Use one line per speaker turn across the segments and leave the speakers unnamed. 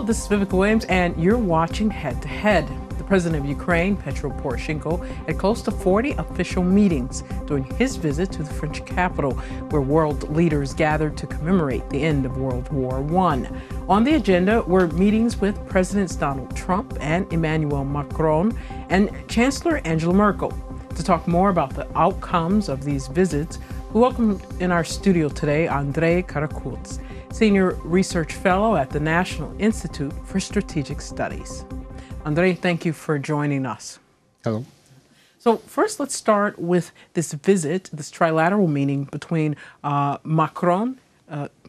Hello, this is Vivica Williams, and you're watching Head to Head. The president of Ukraine, Petro Poroshenko, had close to 40 official meetings during his visit to the French capital, where world leaders gathered to commemorate the end of World War I. On the agenda were meetings with Presidents Donald Trump and Emmanuel Macron and Chancellor Angela Merkel. To talk more about the outcomes of these visits, we welcome in our studio today Andriy KaraKUts, Senior Research Fellow at the National Institute for Strategic Studies. Andriy, thank you for joining us.
Hello.
So first, let's start with this visit, this trilateral meeting between Macron,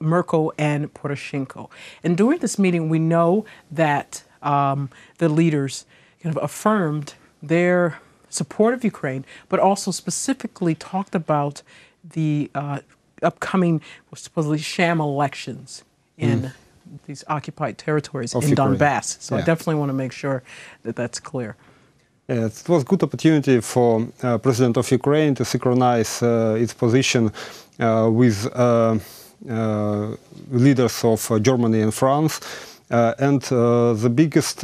Merkel, and Poroshenko. And during this meeting, we know that the leaders kind of affirmed their support of Ukraine, but also specifically talked about the upcoming, supposedly sham elections in these occupied territories in Donbass. So I definitely want to make sure that that's clear.
It was a good opportunity for President of Ukraine to synchronize its position with leaders of Germany and France. And the biggest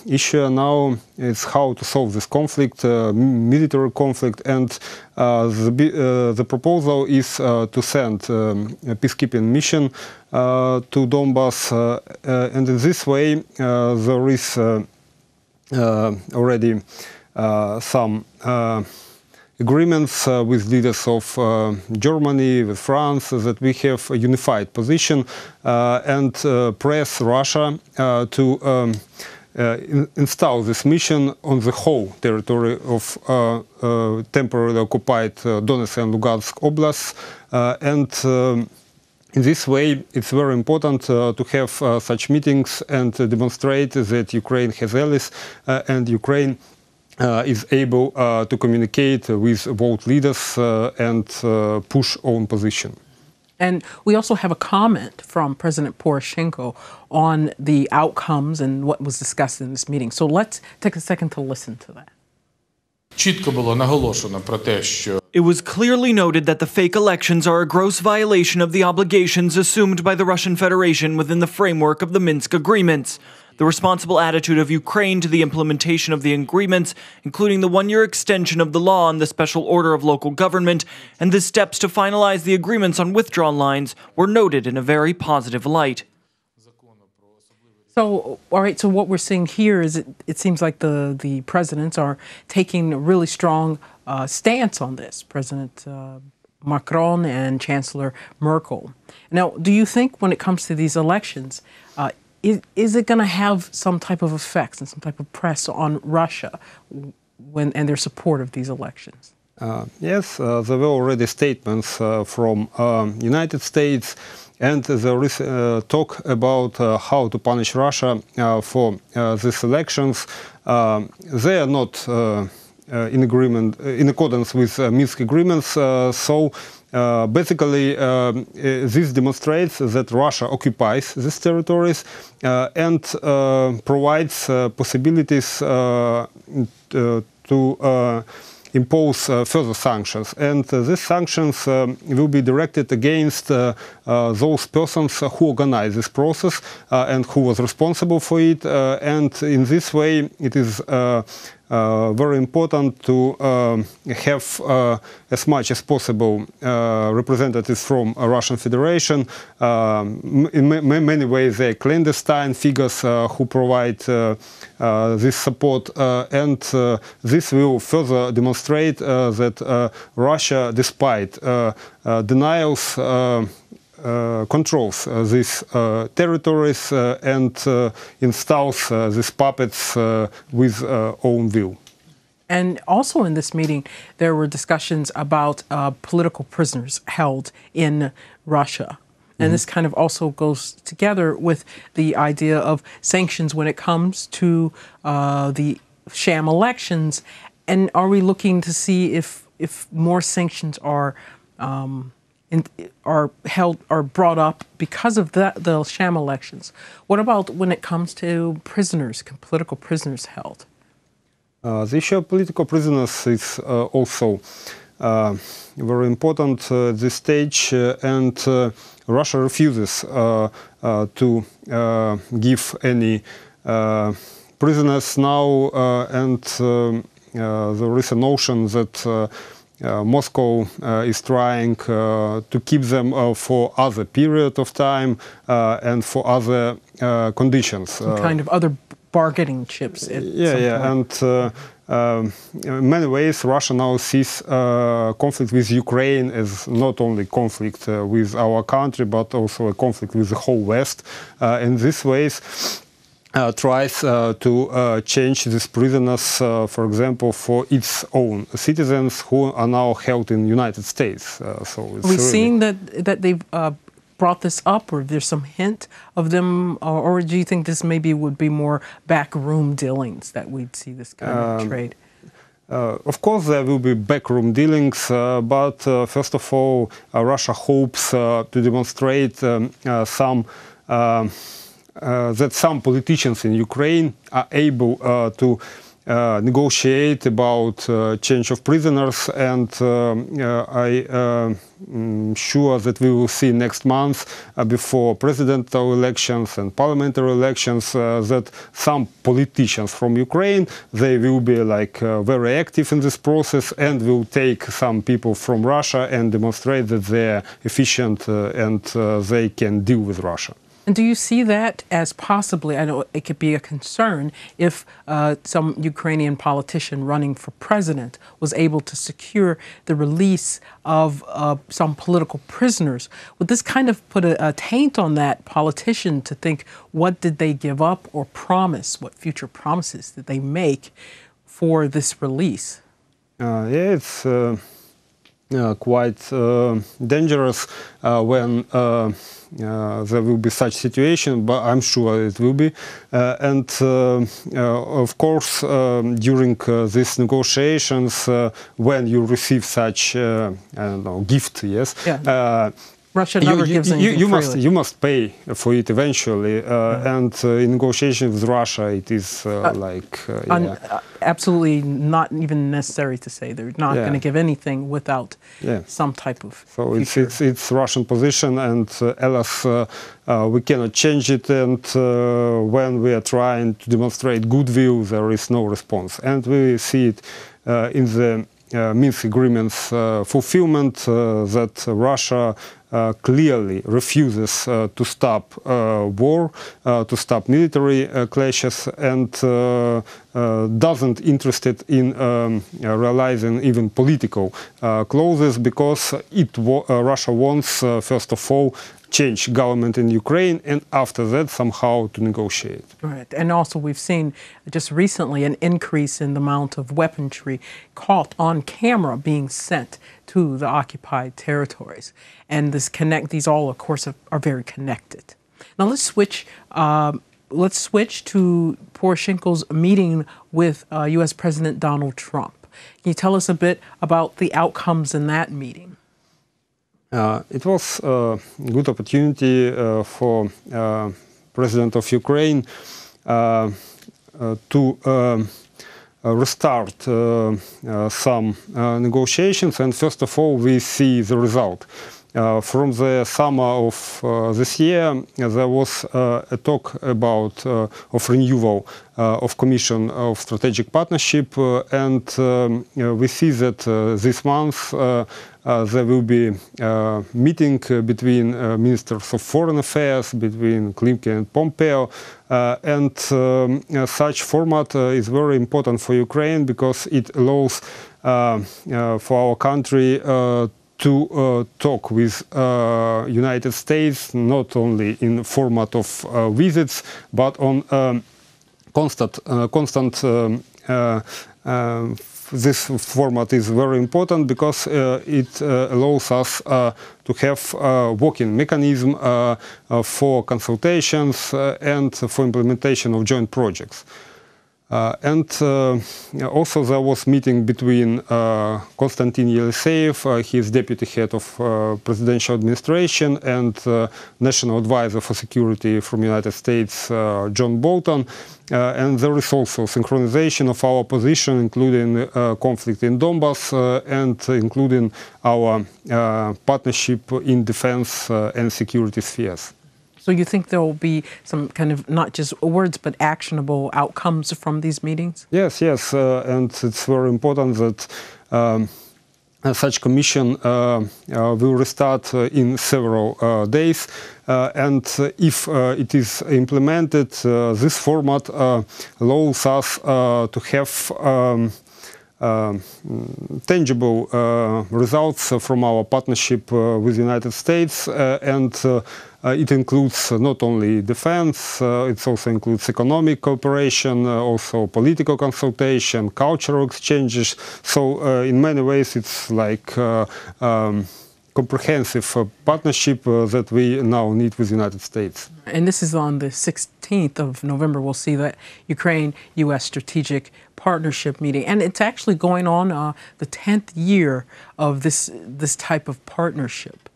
issue now is how to solve this conflict, military conflict, and the proposal is to send a peacekeeping mission to Donbass, and in this way there is already some agreements with leaders of Germany, with France, that we have a unified position and press Russia to install this mission on the whole territory of temporarily occupied Donetsk and Lugansk oblasts. And in this way, it's very important to have such meetings and demonstrate that Ukraine has allies and Ukraine is able to communicate with world leaders and push own position.
And we also have a comment from President Poroshenko on the outcomes and what was discussed in this meeting. So let's take a second to listen to that.
It was clearly noted that the fake elections are a gross violation of the obligations assumed by the Russian Federation within the framework of the Minsk agreements. The responsible attitude of Ukraine to the implementation of the agreements, including the one-year extension of the law on the special order of local government, and the steps to finalize the agreements on withdrawn lines, were noted in a very positive light.
So, all right, so what we're seeing here is it seems like the presidents are taking a really strong stance on this, President Macron and Chancellor Merkel. Now, do you think when it comes to these elections, is it going to have some type of effects and some type of press on Russia and their support of these elections?
Yes, there were already statements from United States, and there is talk about how to punish Russia for these elections. They are not in agreement, in accordance with Minsk agreements. So basically, this demonstrates that Russia occupies these territories and provides possibilities to impose further sanctions. And these sanctions will be directed against those persons who organized this process and who was responsible for it. And in this way, it is very important to have as much as possible representatives from Russian Federation. In many ways, they are clandestine figures who provide this support, and this will further demonstrate that Russia, despite denials, controls these territories and installs these puppets with own will.
And also in this meeting, there were discussions about political prisoners held in Russia. And this kind of also goes together with the idea of sanctions when it comes to the sham elections. And are we looking to see if more sanctions are brought up because of the sham elections? What about when it comes to prisoners, political prisoners held?
The issue of political prisoners is also very important at this stage, and Russia refuses to give any prisoners now, and there is a notion that Moscow is trying to keep them for other period of time and for other conditions.
Some kind of other bargaining chips. And
in many ways, Russia now sees conflict with Ukraine as not only conflict with our country, but also a conflict with the whole West. In this ways, tries to change these prisoners, for example, for its own citizens who are now held in the United States. So
are we seeing that they've brought this up, or there's some hint of them, or do you think this maybe would be more backroom dealings that we'd see this kind of trade?
Of course, there will be backroom dealings, but first of all, Russia hopes to demonstrate that some politicians in Ukraine are able to negotiate about change of prisoners, and I'm sure that we will see next month, before presidential elections and parliamentary elections, that some politicians from Ukraine, they will be like very active in this process, and will take some people from Russia and demonstrate that they're efficient and they can deal with Russia.
And do you see that as possibly, I know it could be a concern, if some Ukrainian politician running for president was able to secure the release of some political prisoners? Would this kind of put a taint on that politician to think, what did they give up or promise? What future promises did they make for this release?
Yeah, it's quite dangerous when there will be such situation, but I'm sure it will be. And of course, during these negotiations, when you receive such I don't know, gift, yes,
Russia never gives anything freely.
You must pay for it eventually, and in negotiation with Russia, it is
absolutely not even necessary to say they're not going to give anything without some type of.
So it's Russian position, and alas, we cannot change it. And when we are trying to demonstrate goodwill, there is no response, and we see it in the Minsk agreements fulfillment, that Russia clearly refuses to stop war, to stop military clashes, and doesn't interested in realizing even political clauses, because Russia wants, first of all, change government in Ukraine, and after that somehow to negotiate.
Right, and also we've seen just recently an increase in the amount of weaponry caught on camera being sent to the occupied territories, and these all, of course, are very connected. Now let's switch to Poroshenko's meeting with U.S. President Donald Trump. Can you tell us a bit about the outcomes in that meeting?
It was a good opportunity for President of Ukraine to restart some negotiations, and first of all, we see the result. From the summer of this year, there was a talk about of renewal of Commission of Strategic Partnership, and we see that this month there will be a meeting between Ministers of Foreign Affairs, between Klimkin and Pompeo, and such format is very important for Ukraine, because it allows for our country to talk with United States, not only in format of visits, but on constant. This format is very important because it allows us to have a working mechanism for consultations and for implementation of joint projects. And also there was meeting between Konstantin Yeliseyev, his deputy head of presidential administration, and national advisor for security from United States, John Bolton. And there is also synchronization of our position, including conflict in Donbass and including our partnership in defense and security spheres.
So you think there will be some kind of not just words but actionable outcomes from these meetings?
Yes, yes, and it's very important that such commission will restart in several days, and if it is implemented, this format allows us to have tangible results from our partnership with the United States, and it includes not only defense, it also includes economic cooperation, also political consultation, cultural exchanges. So in many ways it's like comprehensive partnership that we now need with the United States.
And this is on the 16th of November. We'll see that Ukraine-U.S. strategic partnership meeting. And it's actually going on the 10th year of this type of partnership.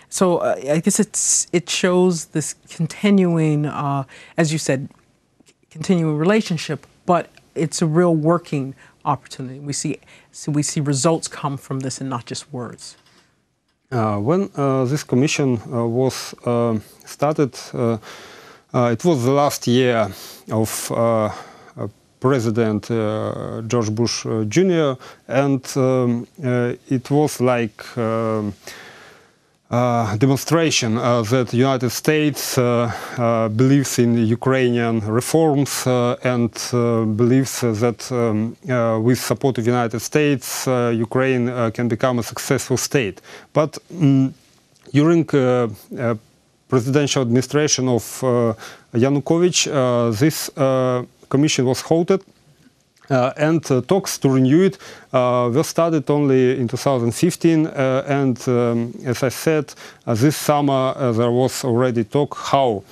So I guess it shows this continuing, as you said, continuing relationship, but it's a real working opportunity. We see results come from this and not just words.
When this commission was started, it was the last year of President George Bush Jr., and it was like demonstration that the United States believes in Ukrainian reforms and believes that with support of the United States, Ukraine can become a successful state. But during presidential administration of Yanukovych, this commission was halted. And talks to renew it were started only in 2015, and as I said, this summer there was already talk how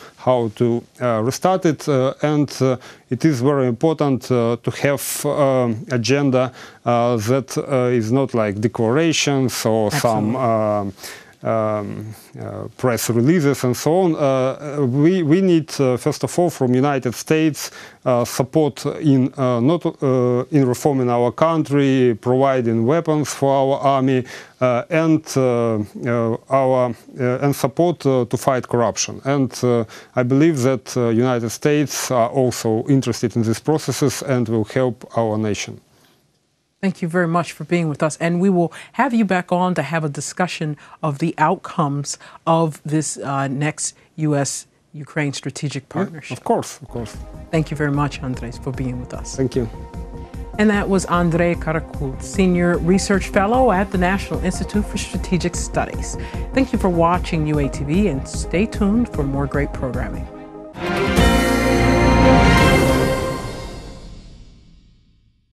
to restart it, and it is very important to have agenda that is not like declarations or some press releases and so on. We need, first of all, from United States support in not in reforming our country, providing weapons for our army, and support to fight corruption. And I believe that United States are also interested in these processes and will help our nation.
Thank you very much for being with us. And we will have you back on to have a discussion of the outcomes of this next U.S.-Ukraine strategic partnership.
Of course, of course.
Thank you very much, Andriy, for being with us.
Thank you.
And that was Andriy KaraKUts, Senior Research Fellow at the National Institute for Strategic Studies. Thank you for watching UATV, and stay tuned for more great programming.